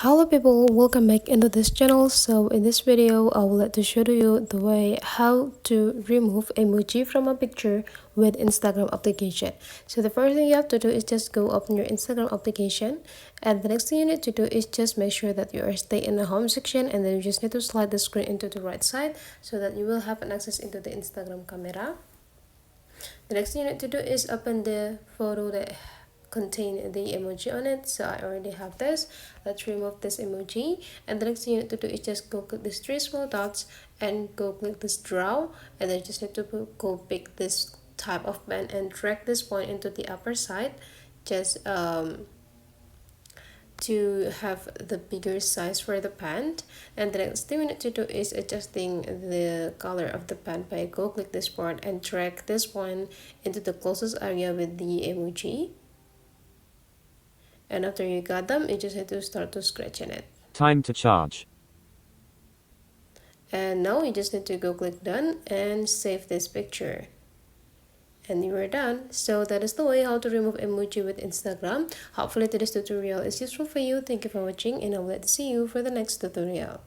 Hello people, welcome back into this channel. So in this video I would like to show you the way how to remove emoji from a picture with Instagram application. So the first thing you have to do is just go open your Instagram application, and the next thing you need to do is just make sure that you are stay in the home section, and then you just need to slide the screen into the right side so that you will have an access into the Instagram camera. The next thing you need to do is open the photo that contain the emoji on it. So I already have this. Let's remove this emoji, and the next thing you need to do is just go click these three small dots and go click this draw, and then you just need to go pick this type of pen and drag this point into the upper side, just to have the bigger size for the pen. And the next thing we need to do is adjusting the color of the pen by go click this part and drag this one into the closest area with the emoji. And after you got them, you just have to start to scratch in it. Time to charge. And now you just need to go click done and save this picture. And you are done. So that is the way how to remove emoji with Instagram. Hopefully today's tutorial is useful for you. Thank you for watching, and I will see you for the next tutorial.